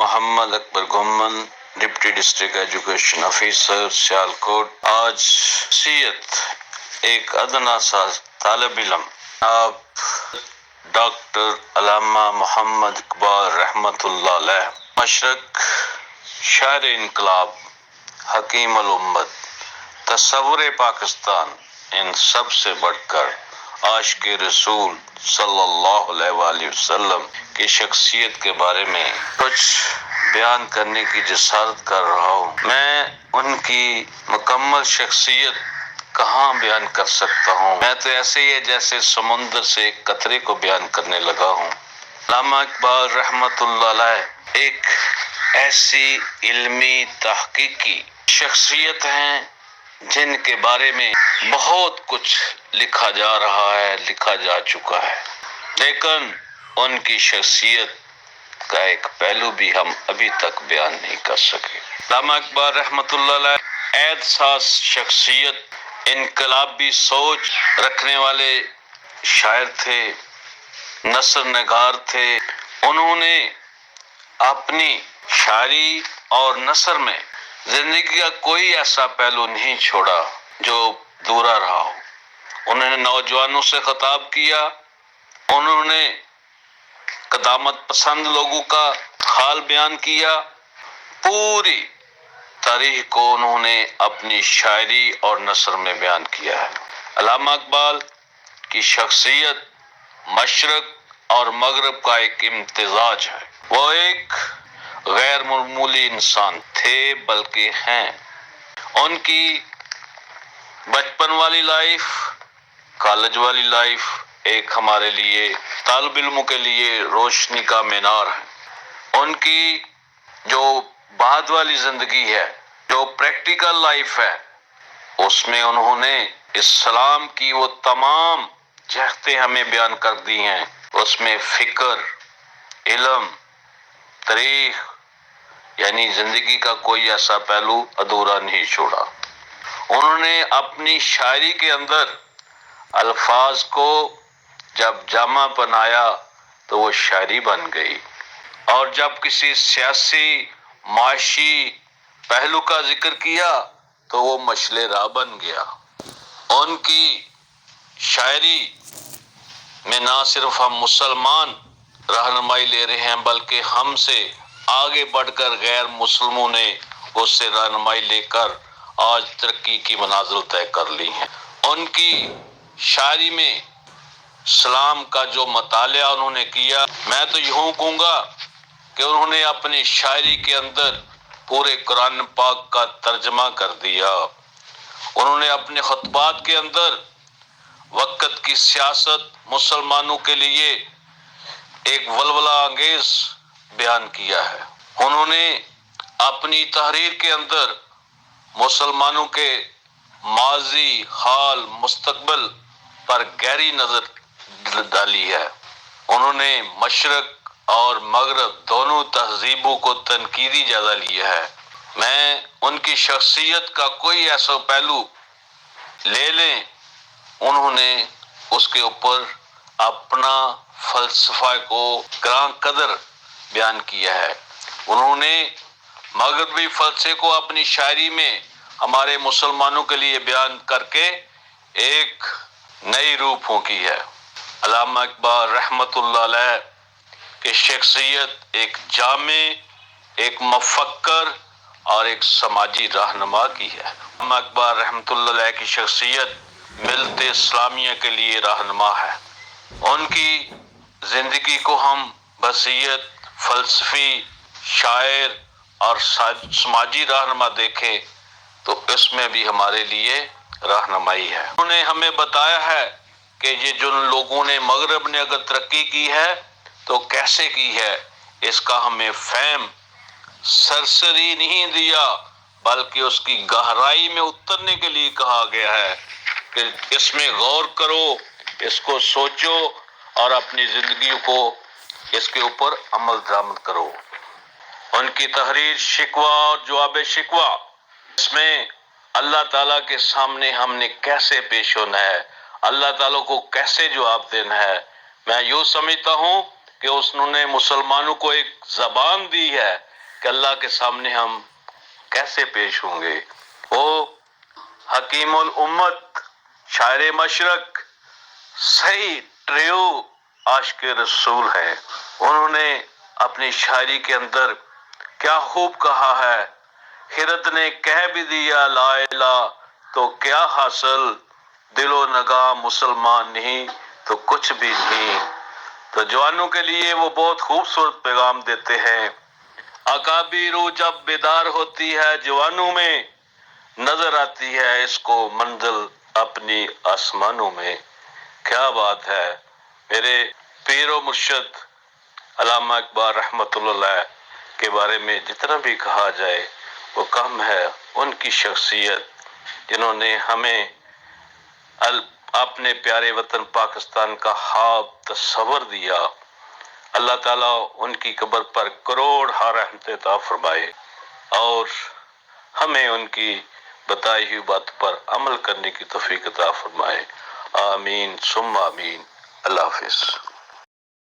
محمد Akbar Ghuman, deputy district education officer Sialkot. آج شخصیت ایک ادنا سا طالب علم آپ ڈاکٹر علامہ محمد اقبال رحمت اللہ علیہ، مشرق، شاعر انقلاب، حکیم الامت، تصور پاکستان، ان سب سے بڑھ کر عاشق رسول صلی اللہ علیہ وآلہ وسلم کی شخصیت کے بارے میں کچھ بیان کرنے کی جسارت کر رہا ہوں۔ میں ان کی مکمل شخصیت کہاں بیان کر سکتا ہوں؟ میں تو ایسے ہی ہے جیسے سمندر سے ایک قطرے کو بیان کرنے لگا ہوں۔ علامہ اقبال رحمت اللہ علیہ ایک ایسی علمی تحقیقی شخصیت ہیں جن کے بارے میں بہت کچھ لکھا جا رہا ہے، لکھا جا چکا ہے، لیکن ان کی شخصیت کا ایک پہلو بھی ہم ابھی تک بیان نہیں کر سکے۔ علامہ اقبال رحمت اللہ علیہ احساس شخصیت، انقلابی سوچ رکھنے والے شاعر تھے، نثر نگار تھے۔ انہوں نے اپنی شاعری اور نثر میں زندگی کا کوئی ایسا پہلو نہیں چھوڑا جو ادھورا رہا ہو۔ انہوں نے نوجوانوں سے خطاب کیا، انہوں نے قدامت پسند لوگوں کا حال بیان کیا، پوری تاریخ کو انہوں نے اپنی شاعری اور نثر میں بیان کیا ہے۔ علامہ اقبال کی شخصیت مشرق اور مغرب کا ایک امتزاج ہے۔ وہ ایک غیر معمولی انسان تھے بلکہ ہیں۔ ان کی بچپن والی لائف، کالج والی لائف ایک ہمارے لیے طالب علموں کے لیے روشنی کا مینار ہے۔ ان کی جو بعد والی زندگی ہے، جو پریکٹیکل لائف ہے، اس میں انہوں نے اسلام کی وہ تمام جہتیں ہمیں بیان کر دی ہیں۔ اس میں فکر، علم، تاریخ، یعنی زندگی کا کوئی ایسا پہلو ادھورا نہیں چھوڑا۔ انہوں نے اپنی شاعری کے اندر الفاظ کو جب جمع بنایا تو وہ شاعری بن گئی، اور جب کسی سیاسی معاشی پہلو کا ذکر کیا تو وہ مشعل راہ بن گیا۔ ان کی شاعری میں نہ صرف ہم مسلمان رہنمائی لے رہے ہیں بلکہ ہم سے آگے بڑھ کر غیر مسلموں نے اس سے رہنمائی لے کر آج ترقی کی منازل طے کر لی ہیں۔ ان کی شاعری میں اسلام کا جو مطالعہ انہوں نے کیا، میں تو یوں کہوں گا کہ انہوں نے اپنی شاعری کے اندر پورے قرآن پاک کا ترجمہ کر دیا۔ انہوں نے اپنے خطبات کے اندر وقت کی سیاست مسلمانوں کے لیے ایک ولولہ انگیز بیان کیا ہے۔ انہوں نے اپنی تحریر کے اندر مسلمانوں کے ماضی، حال، مستقبل پر گہری نظر ڈالی ہے۔ انہوں نے مشرق اور مغرب دونوں تہذیبوں کو تنقیدی جائزہ لیا ہے۔ میں ان کی شخصیت کا کوئی ایسا پہلو لے لیں، انہوں نے اس کے اوپر اپنا فلسفہ کو گراں قدر بیان کیا ہے۔ انہوں نے مغربی فلسفے کو اپنی شاعری میں ہمارے مسلمانوں کے لیے بیان کر کے ایک نئی روح پھونکی ہے۔ علامہ اقبال رحمت اللہ علیہ کی شخصیت ایک جامع، ایک مفکر اور ایک سماجی رہنما کی ہے۔ علامہ اقبال رحمت اللہ علیہ کی شخصیت ملت اسلامیہ کے لیے رہنما ہے۔ ان کی زندگی کو ہم بصیرت، فلسفی، شاعر اور سماجی رہنما دیکھیں تو اس میں بھی ہمارے لیے رہنمائی ہے۔ انہوں نے ہمیں بتایا ہے کہ یہ جن لوگوں نے مغرب نے اگر ترقی کی ہے تو کیسے کی ہے، اس کا ہمیں فہم سرسری نہیں دیا بلکہ اس کی گہرائی میں اترنے کے لیے کہا گیا ہے کہ اس میں غور کرو، اس کو سوچو اور اپنی زندگی کو اس کے اوپر عمل درآمد کرو۔ ان کی تحریر شکوہ اور جواب شکوہ، اس میں اللہ تعالیٰ کے سامنے ہم نے کیسے پیش ہونا ہے، اللہ تعالیٰ کو کیسے جواب دینا ہے۔ میں یوں سمجھتا ہوں کہ انہوں نے مسلمانوں کو ایک زبان دی ہے، کہ اللہ کے سامنے ہم کیسے پیش ہوں گے۔ وہ حکیم الامت، شاعر مشرق، صحیح ٹریو عاشق رسول ہے۔ انہوں نے اپنی شاعری کے اندر کیا خوب کہا ہے، خرد نے کہہ بھی دیا لا الہ تو کیا حاصل، دل و نگاہ مسلمان نہیں تو کچھ بھی نہیں۔ تو جوانوں کے لیے وہ بہت خوبصورت پیغام دیتے ہیں۔ آقا بھی روح جب بیدار ہوتی ہے جوانوں میں، نظر آتی ہے اس کو منزل اپنی آسمانوں میں۔ کیا بات ہے! میرے پیر و مرشد علامہ اقبال رحمۃ اللہ علیہ کے بارے میں جتنا بھی کہا جائے وہ کم ہے۔ ان کی شخصیت جنہوں نے ہمیں اپنے پیارے وطن پاکستان کا خواب تصور دیا، اللہ تعالیٰ ان کی قبر پر کروڑ رحمتیں عطا فرمائے اور ہمیں ان کی بتائی ہوئی بات پر عمل کرنے کی توفیق عطا فرمائے۔ آمین ثم آمین۔ اللہ حافظ۔